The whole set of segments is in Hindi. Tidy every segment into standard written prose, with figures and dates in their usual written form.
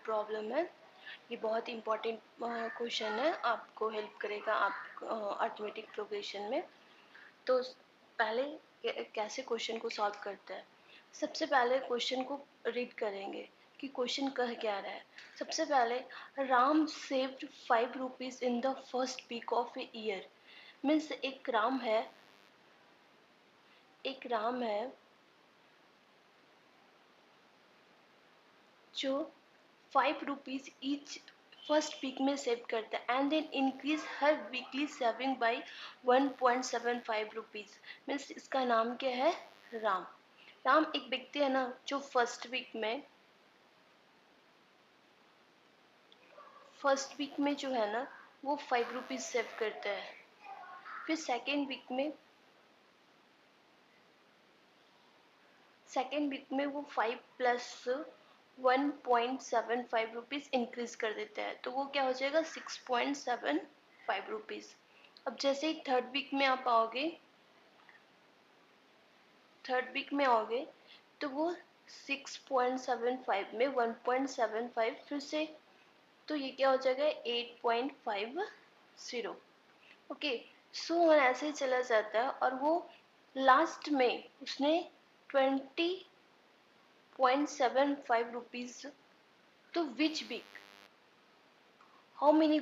प्रॉब्लम है। ये बहुत इम्पोर्टेंट क्वेश्चन है, आपको हेल्प करेगा आप अर्थमेटिक प्रोग्रेशन में। तो पहले कैसे क्वेश्चन को सॉल्व करते हैं। सबसे पहले क्वेश्चन को रीड करेंगे कि क्वेश्चन कह क्या रहा है। सबसे पहले, Ram saved 5 rupees in the first week of a year. Means एक राम है जो 5 रुपीज़ ईच फर्स्ट वीक में सेव करता है एंड देन इंक्रीज हर weekly saving by 1.75 rupees. Means इसका नाम क्या है? राम। राम एक व्यक्ति है ना जो फर्स्ट वीक में जो है ना वो 5 रुपीज़ सेव करता है। फिर सेकेंड वीक में वो 5 प्लस 1.75 रुपीज़ इंक्रीज कर देता है, तो वो क्या हो जाएगा? 6.75 रुपीज़। अब जैसे ही थर्ड वीक में आओगे तो वो 6.75 में 1.75 फिर से, तो ये क्या हो जाएगा? 8.50। ओके, सो ऐसे ही चला जाता है और वो लास्ट में उसने 20.75 रुपीज़। तो which week, how many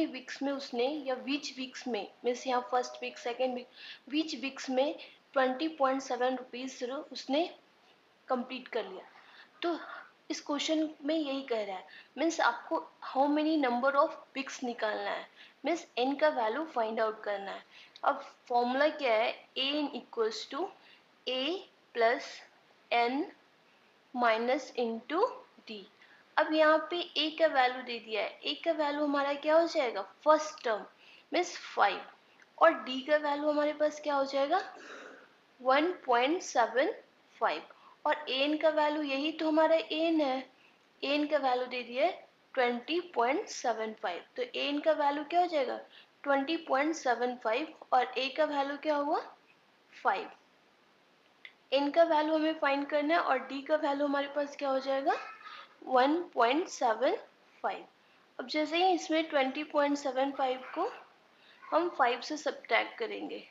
weeks में उसने या विच वीक्स में, मीन्स यहाँ first week second week, which weeks में 20.7 रुपीज़ उसने कंप्लीट कर लिया। तो इस क्वेश्चन में यही कह रहा है, मीन्स आपको how many number of weeks निकालना है, मीन्स n का वैल्यू फाइंड आउट करना है। अब फॉर्मूला क्या है? an equals to a plus n minus into D. अब यहाँ पे a का वैल्यू दे दिया है, a का वैल्यू हमारा क्या हो जाएगा? फर्स्ट टर्म मीन्स 5, और d का वैल्यू हमारे पास क्या हो जाएगा? 1.75, और an का वैल्यू यही तो हमारा an है, an का वैल्यू दे दिया है 20.75, तो an का वैल्यू क्या हो जाएगा? 20.75, और a का वैल्यू क्या हुआ? 5। n का वैल्यू हमें फाइंड करना है और d का वैल्यू हमारे पास क्या हो जाएगा? 1.75। अब जैसे ही इसमें 20.75 को हम 5 से सब्ट्रैक्ट करेंगे,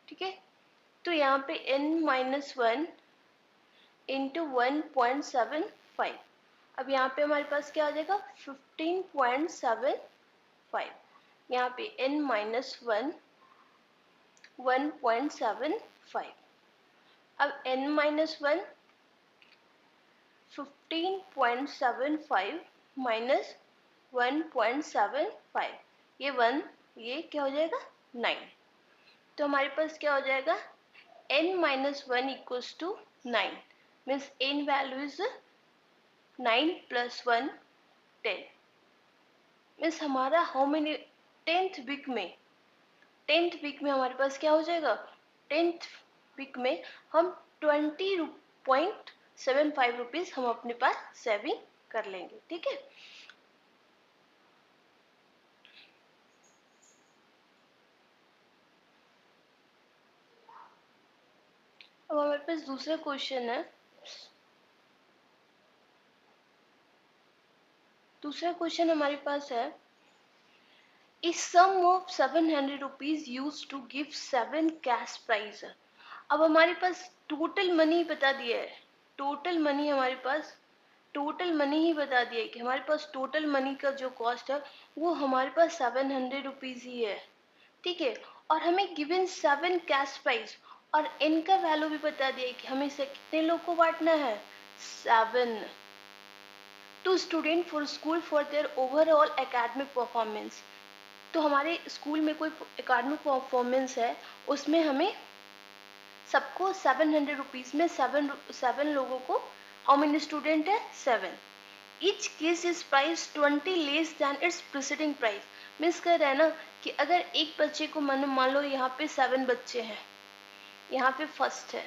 ठीक है, तो यहाँ पे n-1 इंटू 1.75। अब यहाँ पे हमारे पास क्या आ जाएगा? 15.75। यहाँ पे n-1 1.75। अब n-1 15.75 माइनस 1.75, ये क्या हो जाएगा? 9। तो हमारे पास क्या हो जाएगा? n-1 equals to 9, means n value is 9 plus 1 10। Means हमारा हाउ मेनी टेंथ वीक में हमारे पास क्या हो जाएगा? टेंथ वीक में हम 20.75 रुपीज़ हम अपने पास सेविंग कर लेंगे, ठीक है। अब हमारे पास दूसरा क्वेश्चन है। दूसरा क्वेश्चन हमारे पास है, A sum of 700 rupees used to give 7 cash prize। अब हमारे पास टोटल मनी बता दिया है, टोटल मनी ही बता दिया है कि हमारे पास टोटल मनी का जो कॉस्ट है वो हमारे पास 700 रुपीज़ ही है, ठीक है। और हमें गिवन 7 कैश प्राइज और n का वैल्यू भी बता दिया है कि हमें इसे कितने लोग को बांटना है? 7 to student for school for their overall academic performance. तो हमारे स्कूल में कोई एकेडमिक परफॉर्मेंस है, उसमें हमें सबको 700 रुपीज़ में 7 लोगों को, हाउ मेनी स्टूडेंट है? 7। Each case is price 20 less than it's preceding price. Means कह रहे हैं ना कि अगर एक बच्चे को मान लो यहाँ पे 7 बच्चे हैं, यहाँ पे फर्स्ट है,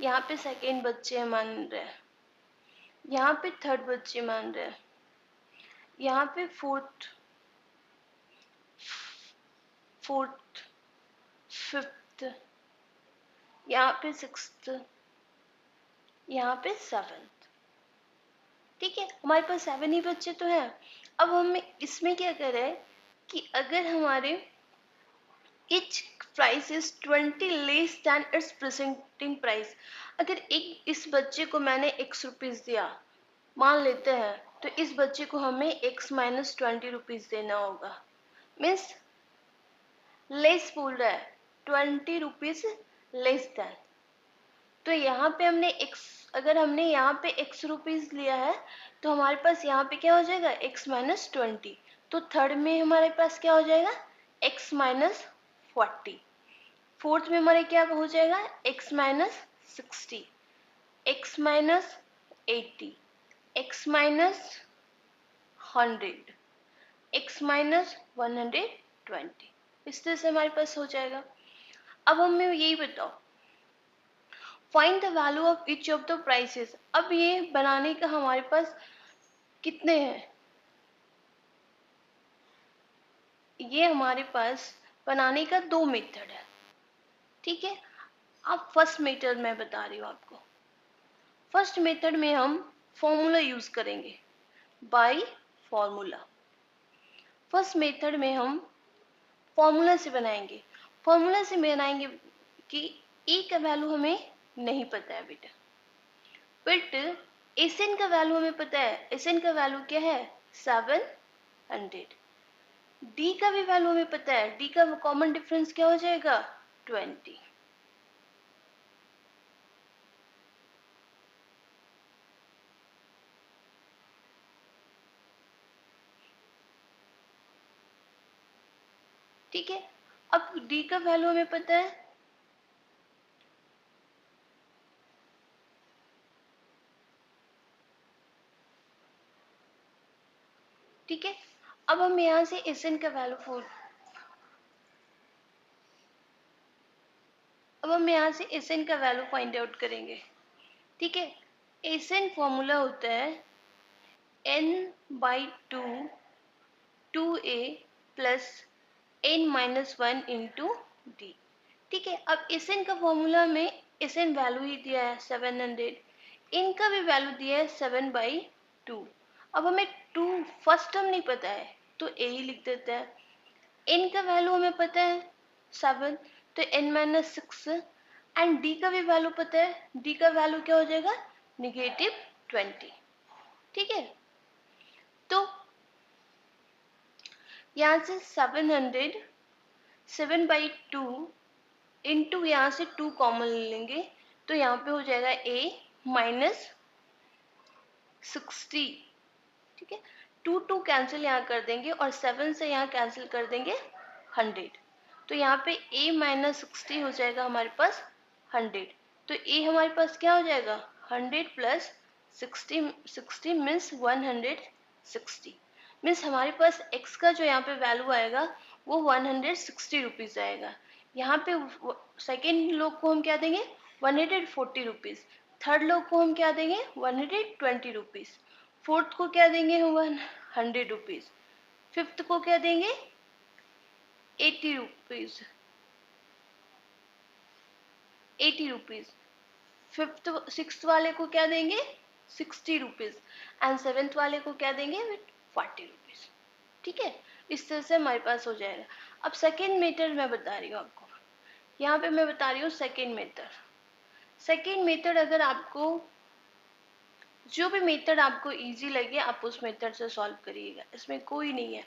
यहाँ पे सेकेंड बच्चे मान रहे हैं, यहाँ पे थर्ड बच्चे मान रहे हैं, यहाँ पे फोर्थ, फिफ्थ, यहाँ पे सिक्स्थ, यहाँ पे 7। ठीक है, हमारे पास 7 ही बच्चे तो हैं। अब हमें इसमें क्या करें कि अगर हमारे each price is 20 less than its presenting price, अगर एक इस बच्चे को मैंने x रुपीज दिया मान लेते हैं, तो इस बच्चे को हमें x माइनस 20 रुपीज देना होगा। मीन्स लेस बोल रहा है, 20 रुपीज लेस देन। तो यहाँ पे हमने x, अगर हमने यहाँ पे x रुपीज लिया है तो हमारे पास यहाँ पे क्या हो जाएगा, x माइनस 20। तो थर्ड में हमारे पास क्या हो जाएगा, x माइनस 40। फोर्थ में हमारे क्या हो जाएगा, x minus 60, x minus 80, x minus 100, x minus 120। इस तरह से हमारे पास हो जाएगा। अब हमें यही बताओ, find the value of each of the prices. अब ये बनाने का हमारे पास कितने हैं, ये हमारे पास बनाने का 2 मेथड है। ठीक है, अब फर्स्ट मेथड मैं बता रही हूँ आपको। फर्स्ट मेथड में हम फॉर्मूला यूज करेंगे, बाय फॉर्मूला। फर्स्ट मेथड में हम फॉर्मूला से बनाएंगे। फॉर्मूला से बनाएंगे कि ए का वैल्यू हमें नहीं पता है बेटा, बट एसएन का वैल्यू हमें पता है। एसएन का वैल्यू क्या है, 700। डी का भी वैल्यू हमें पता है, डी का कॉमन डिफरेंस क्या हो जाएगा, 20। ठीक है, अब डी का वैल्यू हमें पता है, ठीक है। अब हम यहाँ से एसएन का वैल्यू अब हम यहाँ से एसएन का वैल्यू फाइंड आउट करेंगे। ठीक है, एसएन फॉर्मूला होता है n/2 2a plus n minus 1 into D. ठीक है, अब एसएन का फॉर्मूला में एसएन वैल्यू ही दिया है 700, इनका भी वैल्यू दिया है 7/2। अब हमें 2 फर्स्ट टर्म नहीं पता है तो ए ही लिख देते हैं। n का वैल्यू हमें पता है 7, तो n माइनस 6। एंड d का भी वैल्यू पता है, d का वैल्यू क्या हो जाएगा, -20। ठीक है, तो यहाँ से 7/2 इंटू यहाँ से 2 कॉमन ले लेंगे, तो यहाँ पे हो जाएगा a माइनस 60। ठीक है, 2 कैंसिल यहाँ कर देंगे और 7 से यहाँ कैंसिल कर देंगे 100। तो यहाँ पे a माइनस 60 हो जाएगा हमारे पास 100। तो a हमारे पास क्या हो जाएगा, 100 प्लस 60 मीन्स 160। मीन्स हमारे पास x का जो यहाँ पे वैल्यू आएगा वो 160 रुपीज आएगा। यहाँ पे सेकेंड लोग को हम क्या देंगे, 140 रुपीज। थर्ड लोग को हम क्या देंगे, 120 रुपीज। फोर्थ को क्या देंगे, 100 रुपीज। फिफ्थ को क्या देंगे, 80 रुपीज, 80 रुपीज। फिफ्थ सिक्स वाले को क्या देंगे, 60 रुपीज। एंड सेवेंथ वाले को क्या देंगे, 40 रुपीज। ठीक है, इस तरह से हमारे पास हो जाएगा। अब सेकेंड मेथड मैं बता रही हूँ आपको, यहाँ पे मैं बता रही हूँ सेकेंड मेथड। सेकेंड मेथड अगर आपको जो भी मेथड आपको इजी लगे आप उस मेथड से सॉल्व करिएगा, इसमें कोई नहीं है।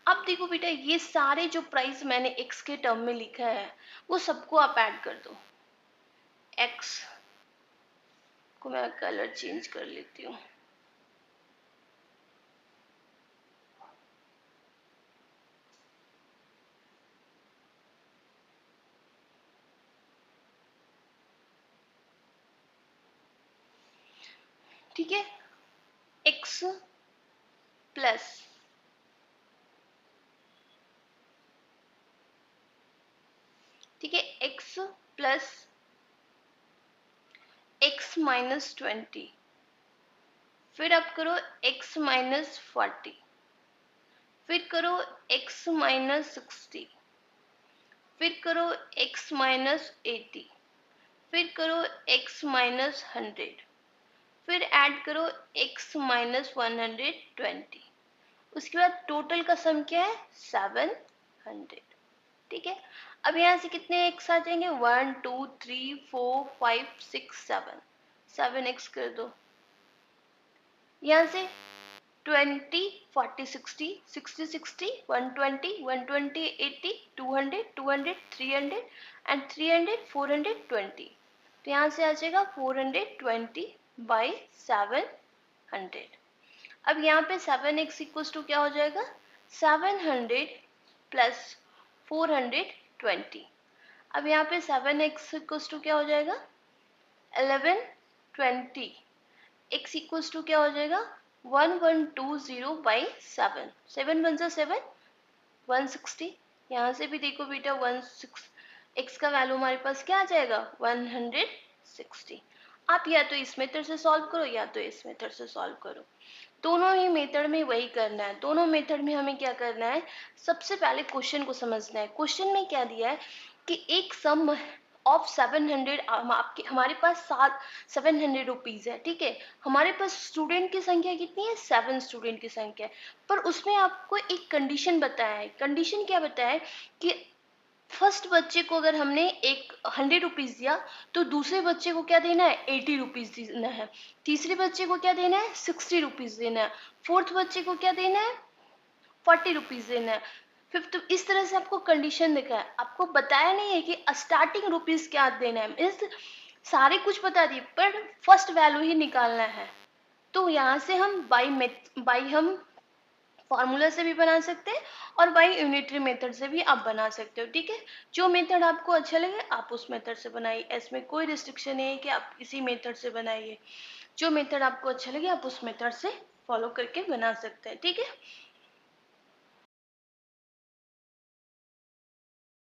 अब देखो बेटा, ये सारे जो प्राइस मैंने x के टर्म में लिखा है वो सबको आप ऐड कर दो। x को मैं कलर चेंज कर लेती हूँ। ठीक है, x प्लस ठीक है, x प्लस x माइनस 20, फिर आप करो x माइनस 40, फिर करो x माइनस 60, फिर करो x माइनस 80, फिर करो x माइनस 100, फिर ऐड करो x माइनस 120, उसके बाद टोटल का सम क्या है 700। ठीक है, अब यहाँ से कितने x आ जाएंगे 1 2 3 4 5 6 7, 7x कर दो। यहाँ से 20 40 60 60 60 120 120 80 200 200 300 एंड 300 420। तो यहाँ से आ जाएगा 420 बाई 700। अब यहाँ पे 7x इक्वल्स टू क्या हो जाएगा 700 प्लस 420। अब यहाँ पे 7x इक्वल्स टू क्या हो जाएगा 1120। x इक्वल्स टू क्या हो जाएगा 1120 बाई 7, 7 वन जा 7 160। यहाँ से भी देखो बेटा 16 x का वैल्यू हमारे पास क्या आ जाएगा 160। आप या तो इस मेथड से सॉल्व करो या तो इस मेथड से सॉल्व करो, दोनों ही मेथड में वही करना है। दोनों मेथड में हमें क्या करना है, सबसे पहले क्वेश्चन को समझना है। क्वेश्चन में क्या दिया है कि एक सम ऑफ 700, आपके हमारे पास 700 रुपीज है। ठीक है, हमारे पास स्टूडेंट की संख्या कितनी है 7 स्टूडेंट की संख्या है, पर उसमें आपको एक कंडीशन बताया है। कंडीशन क्या बताया है कि फर्स्ट बच्चे को अगर हमने 100 रुपीज दिया तो दूसरे बच्चे को क्या देना है 80 रुपीज देना है, तीसरे बच्चे को क्या देना है 60 रुपीज देना है, फोर्थ बच्चे को क्या देना है 40 रुपीज देना है, फिफ्थ। इस तरह से आपको कंडीशन देखा है, आपको बताया नहीं है कि स्टार्टिंग रुपीज क्या देना है। मीन्स सारे कुछ बता दिए पर फर्स्ट वैल्यू ही निकालना है। तो यहाँ से हम बाई हम फॉर्मूला से भी बना सकते हैं और बाई यूनिटरी मेथड से भी आप बना सकते हो। ठीक है, जो मेथड आपको अच्छा लगे आप उस मेथड से बनाइए, इसमें कोई रिस्ट्रिक्शन नहीं है कि आप इसी मेथड से बनाइए। जो मेथड आपको अच्छा लगे आप उस मेथड से फॉलो करके बना सकते हैं। ठीक है।